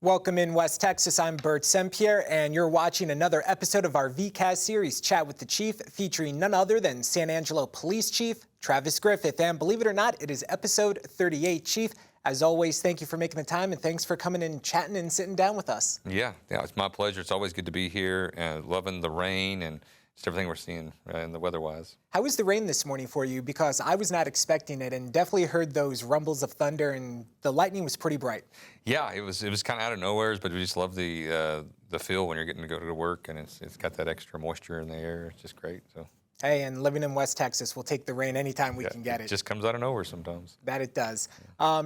Welcome in West Texas. I'm Burt Sempier, and you're watching another episode of our VCAS series, Chat with the Chief, featuring none other than San Angelo Police Chief Travis Griffith. And believe it or not, it is episode 38. Chief, as always, thank you for making the time, and thanks for coming and chatting and sitting down with us. Yeah, it's my pleasure. It's always good to be here, loving the rain and just everything we're seeing in the weather-wise. How was the rain this morning for you? Because I was not expecting it, and definitely heard those rumbles of thunder, and the lightning was pretty bright. Yeah, it was kind of out of nowhere, but we just love the feel when you're getting to go to work, and it's got that extra moisture in the air. It's just great. So. Hey, and living in West Texas, we'll take the rain anytime we can get it. It just comes out of nowhere sometimes. That it does.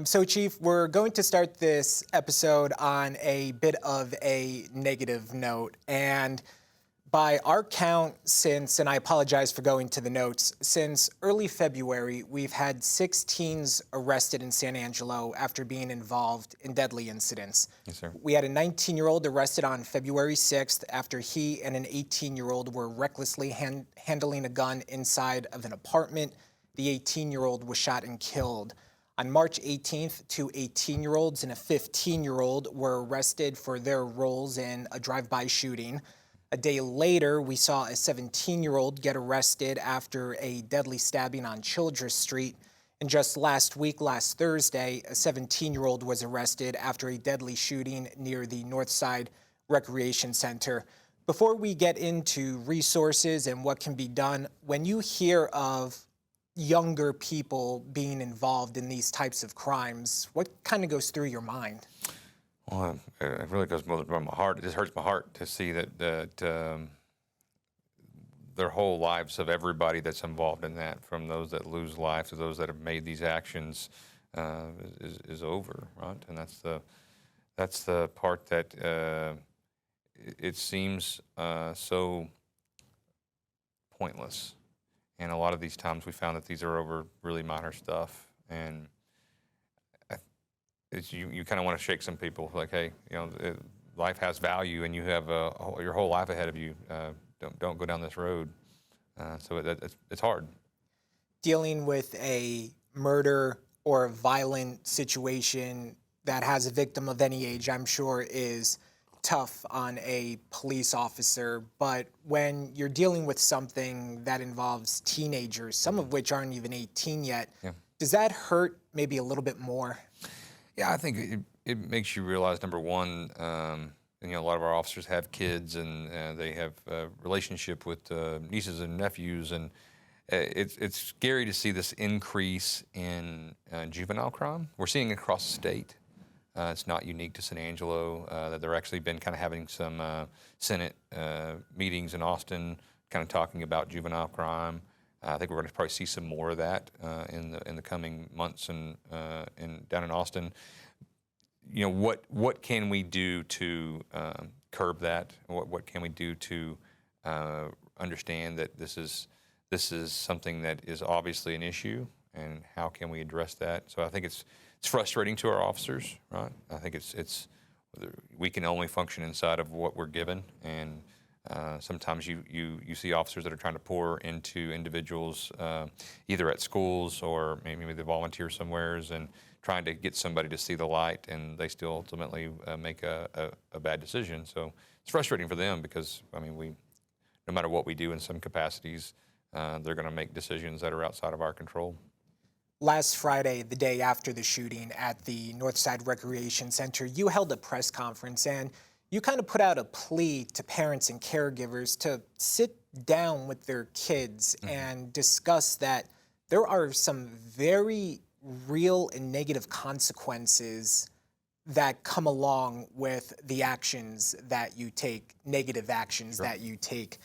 So, Chief, we're going to start this episode on a bit of a negative note. And by our count since, and I apologize for going to the notes, since early February, we've had 6 teens arrested in San Angelo after being involved in deadly incidents. Yes, sir. We had a 19-year-old arrested on February 6th after he and an 18-year-old were recklessly handling a gun inside of an apartment. The 18-year-old was shot and killed. On March 18th, 2 18-year-olds and a 15-year-old were arrested for their roles in a drive-by shooting. A day later, we saw a 17-year-old get arrested after a deadly stabbing on Childress Street. And just last week, last Thursday, a 17-year-old was arrested after a deadly shooting near the Northside Recreation Center. Before we get into resources and what can be done, when you hear of younger people being involved in these types of crimes, what kind of goes through your mind? Well, it really goes from my heart. It just hurts my heart to see that their whole lives of everybody that's involved in that, from those that lose life to those that have made these actions, is over, right? And that's the part that it seems so pointless. And a lot of these times we found that these are over really minor stuff, and you kind of want to shake some people, like, hey, life has value, and you have your whole life ahead of you. Don't go down this road. So it's hard. Dealing with a murder or a violent situation that has a victim of any age, I'm sure, is tough on a police officer. But when you're dealing with something that involves teenagers, some of which aren't even 18 yet, does that hurt maybe a little bit more? Yeah, I think it makes you realize, number one, a lot of our officers have kids, and they have a relationship with nieces and nephews, and it's scary to see this increase in juvenile crime. We're seeing it across the state. It's not unique to San Angelo. That they're actually been kind of having some Senate meetings in Austin, kind of talking about juvenile crime. I think we're going to probably see some more of that in the coming months and down in Austin. What can we do to curb that? What can we do to understand that this is something that is obviously an issue, and how can we address that? So I think it's frustrating to our officers, right? I think we can only function inside of what we're given, and sometimes you see officers that are trying to pour into individuals, either at schools or maybe they volunteer somewheres, and trying to get somebody to see the light, and they still ultimately make a bad decision. So it's frustrating for them, because no matter what we do in some capacities, they're going to make decisions that are outside of our control. Last Friday, the day after the shooting at the Northside Recreation Center, you held a press conference, and you kind of put out a plea to parents and caregivers to sit down with their kids and discuss that there are some very real and negative consequences that come along with the actions that you take, negative actions that you take.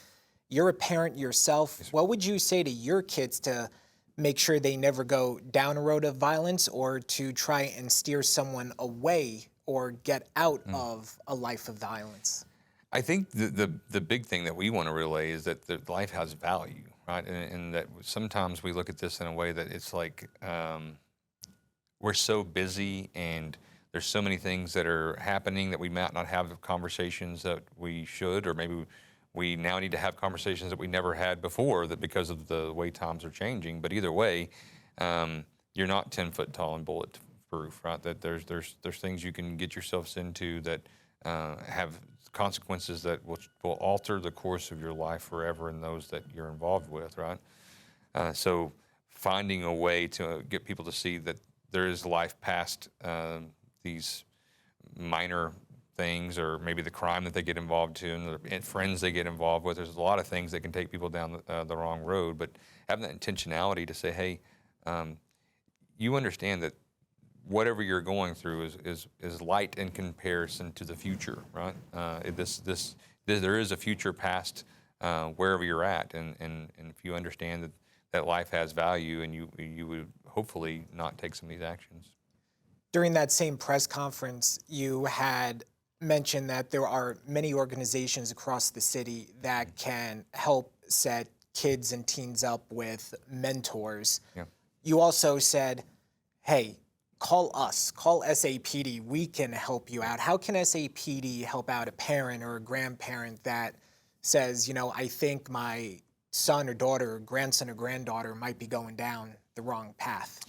You're a parent yourself. Yes, what would you say to your kids to make sure they never go down a road of violence, or to try and steer someone away or get out of a life of violence? I think the big thing that we want to relay is that life has value, right? And that sometimes we look at this in a way that it's like we're so busy, and there's so many things that are happening that we might not have the conversations that we should, or maybe we now need to have conversations that we never had before, that because of the way times are changing. But either way, you're not 10 foot tall and bulletproof. proof, right? That there's things you can get yourselves into that have consequences that will alter the course of your life forever and those that you're involved with, right? So finding a way to get people to see that there is life past these minor things, or maybe the crime that they get involved in, and friends they get involved with. There's a lot of things that can take people down the wrong road, but having that intentionality to say, hey, you understand that whatever you're going through is light in comparison to the future, right? There is a future past wherever you're at, and if you understand that life has value, and you would hopefully not take some of these actions. During that same press conference, you had mentioned that there are many organizations across the city that can help set kids and teens up with mentors. Yeah. You also said, hey, call us, call SAPD, we can help you out. How can SAPD help out a parent or a grandparent that says, I think my son or daughter or grandson or granddaughter might be going down the wrong path?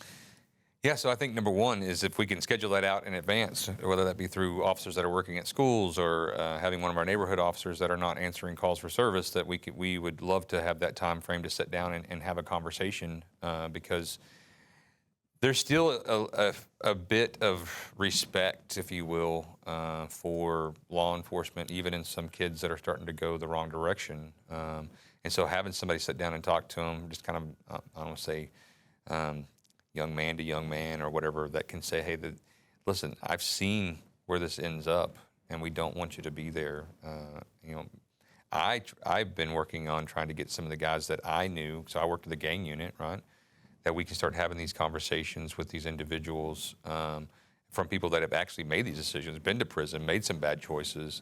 Yeah, so I think number one is if we can schedule that out in advance, whether that be through officers that are working at schools or having one of our neighborhood officers that are not answering calls for service, that we would love to have that time frame to sit down and have a conversation, because there's still a bit of respect, if you will, for law enforcement, even in some kids that are starting to go the wrong direction. And so having somebody sit down and talk to them, just kind of, I don't want to say, young man to young man or whatever, that can say, hey, listen, I've seen where this ends up, and we don't want you to be there. I've been working on trying to get some of the guys that I knew, so I worked at the gang unit, right, that we can start having these conversations with these individuals from people that have actually made these decisions, been to prison, made some bad choices,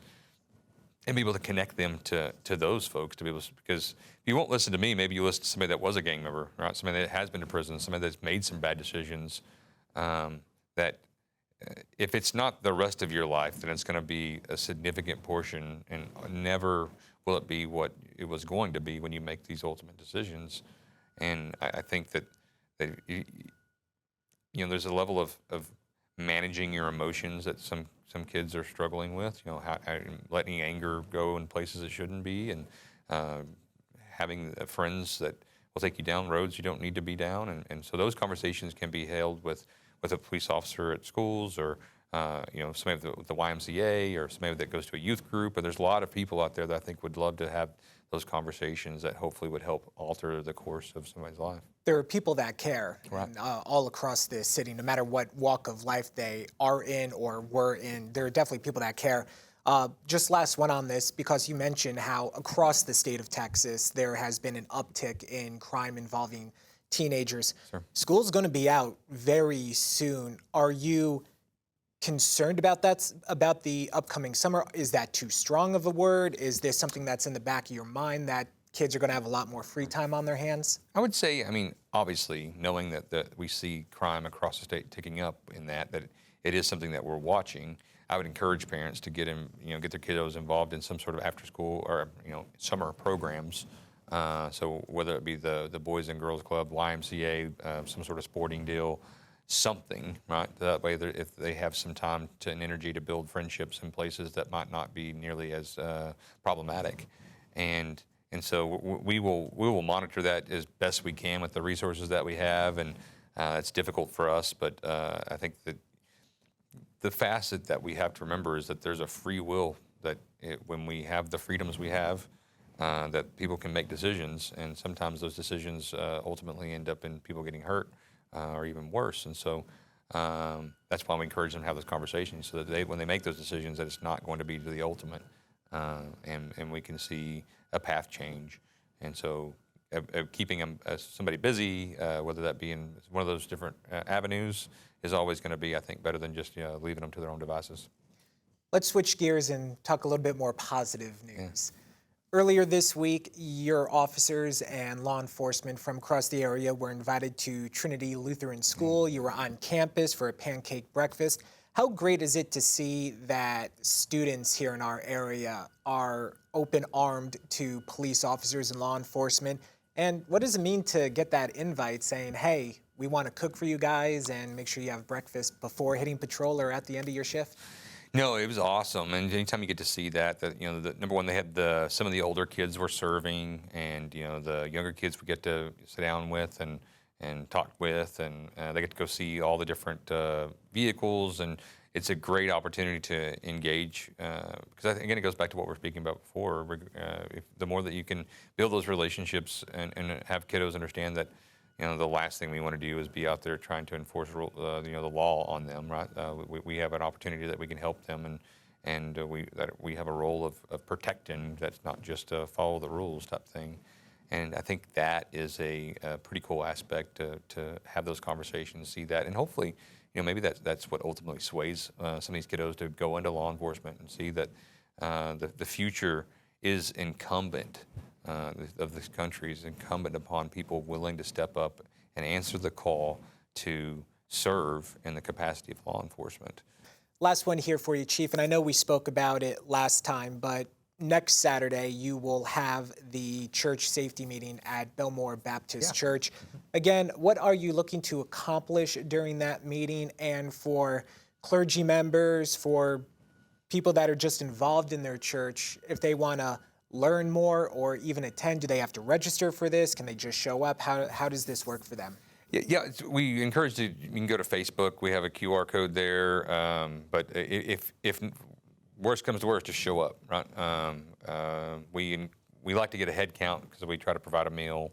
and be able to connect them to those folks, to be able to, because if you won't listen to me, maybe you listen to somebody that was a gang member, right? Somebody that has been to prison, somebody that's made some bad decisions, that if it's not the rest of your life, then it's going to be a significant portion, and never will it be what it was going to be when you make these ultimate decisions. And I think that there's a level of managing your emotions that some kids are struggling with, how letting anger go in places it shouldn't be, and having friends that will take you down roads you don't need to be down. And so those conversations can be held with a police officer at schools, or somebody with the YMCA, or somebody that goes to a youth group. And there's a lot of people out there that I think would love to have those conversations that hopefully would help alter the course of somebody's life. There are people that care, Right. and, all across the city, no matter what walk of life they are in or were in. There are definitely people that care. Just last one on this, because you mentioned how across the state of Texas there has been an uptick in crime involving teenagers. Sure. School's going to be out very soon. Are you concerned about that, about the upcoming summer? Is that too strong of a word? Is this something that's in the back of your mind, that kids are going to have a lot more free time on their hands? I would say, obviously, knowing that we see crime across the state ticking up in that it is something that we're watching. I would encourage parents to get their kiddos involved in some sort of after-school or summer programs. So whether it be the Boys and Girls Club, YMCA, some sort of sporting deal, something, right? That way, if they have some time and energy to build friendships in places that might not be nearly as problematic, and so we will monitor that as best we can with the resources that we have, and it's difficult for us, but I think that the facet that we have to remember is that there's a free will, that when we have the freedoms we have, that people can make decisions, and sometimes those decisions ultimately end up in people getting hurt or even worse. And so that's why we encourage them to have those conversations, so that when they make those decisions, that it's not going to be to the ultimate, and we can see a path change. And so keeping somebody busy, whether that be in one of those different avenues, is always going to be, I think, better than just leaving them to their own devices. Let's switch gears and talk a little bit more positive news. Earlier this week, your officers and law enforcement from across the area were invited to Trinity Lutheran School. You were on campus for a pancake breakfast. How great is it to see that students here in our area are open-armed to police officers and law enforcement? And what does it mean to get that invite saying, hey, we want to cook for you guys and make sure you have breakfast before hitting patrol or at the end of your shift? No, it was awesome, and anytime you get to see that, number one, they had some of the older kids were serving, and the younger kids we get to sit down with and talk with, and they get to go see all the different vehicles, and it's a great opportunity to engage. Because again, it goes back to what we were speaking about before. The more that you can build those relationships and have kiddos understand that. The last thing we want to do is be out there trying to enforce the law on them, right? We have an opportunity that we can help them, and we have a role of protecting. That's not just a follow the rules type thing. And I think that is a pretty cool aspect to have those conversations, see that, and hopefully, maybe that's what ultimately sways some of these kiddos to go into law enforcement and see that the future is incumbent. Of this country is incumbent upon people willing to step up and answer the call to serve in the capacity of law enforcement. Last one here for you, Chief, and I know we spoke about it last time, but next Saturday you will have the church safety meeting at Belmore Baptist Church. Again, what are you looking to accomplish during that meeting? And for clergy members, for people that are just involved in their church, if they want to learn more or even attend, do they have to register for this? Can they just show up? How does this work for them? Yeah, we encourage you can go to Facebook. We have a QR code there. But if worst comes to worst, just show up, right? We like to get a head count because we try to provide a meal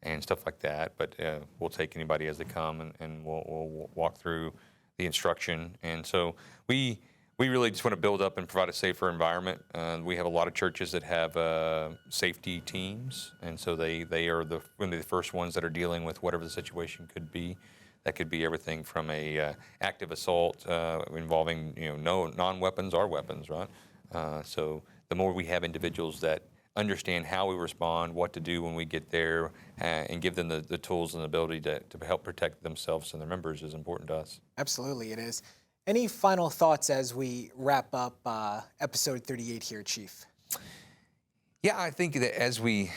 and stuff like that. But we'll take anybody as they come, and we'll walk through the instruction. And so we really just want to build up and provide a safer environment. We have a lot of churches that have safety teams, and so they are one of the first ones that are dealing with whatever the situation could be. That could be everything from a active assault involving no non-weapons or weapons, right? So the more we have individuals that understand how we respond, what to do when we get there, and give them the tools and the ability to help protect themselves and their members is important to us. Absolutely, it is. Any final thoughts as we wrap up episode 38 here, Chief? Yeah, I think that as we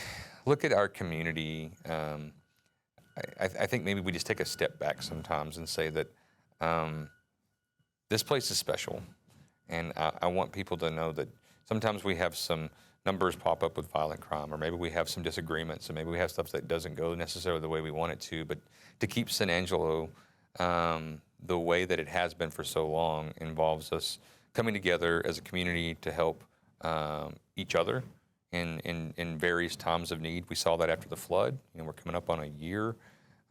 look at our community, I think maybe we just take a step back sometimes and say that this place is special. And I want people to know that sometimes we have some numbers pop up with violent crime, or maybe we have some disagreements, and maybe we have stuff that doesn't go necessarily the way we want it to. But to keep San Angelo the way that it has been for so long involves us coming together as a community to help each other in various times of need. We saw that after the flood. We're coming up on a year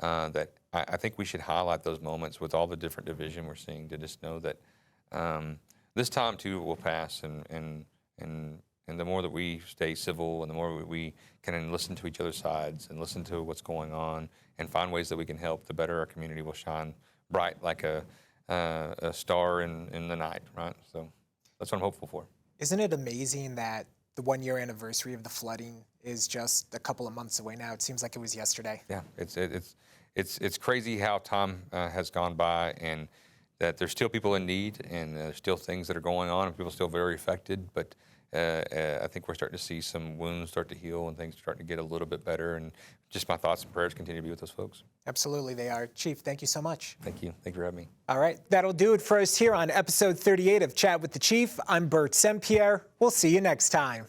that I think we should highlight those moments with all the different division we're seeing, to just know that this time too will pass, and the more that we stay civil and the more we can listen to each other's sides and listen to what's going on and find ways that we can help, the better our community will shine bright like a star in the night, right? So that's what I'm hopeful for. Isn't it amazing that the 1-year anniversary of the flooding is just a couple of months away now? It seems like it was yesterday. Yeah, it's crazy how time has gone by, and that there's still people in need, and there's still things that are going on, and people are still very affected. But I think we're starting to see some wounds start to heal and things starting to get a little bit better. And just my thoughts and prayers continue to be with those folks. Absolutely, they are. Chief, thank you so much. Thank you. Thank you for having me. All right, that'll do it for us here on episode 38 of Chat with the Chief. I'm Burt Sempier. We'll see you next time.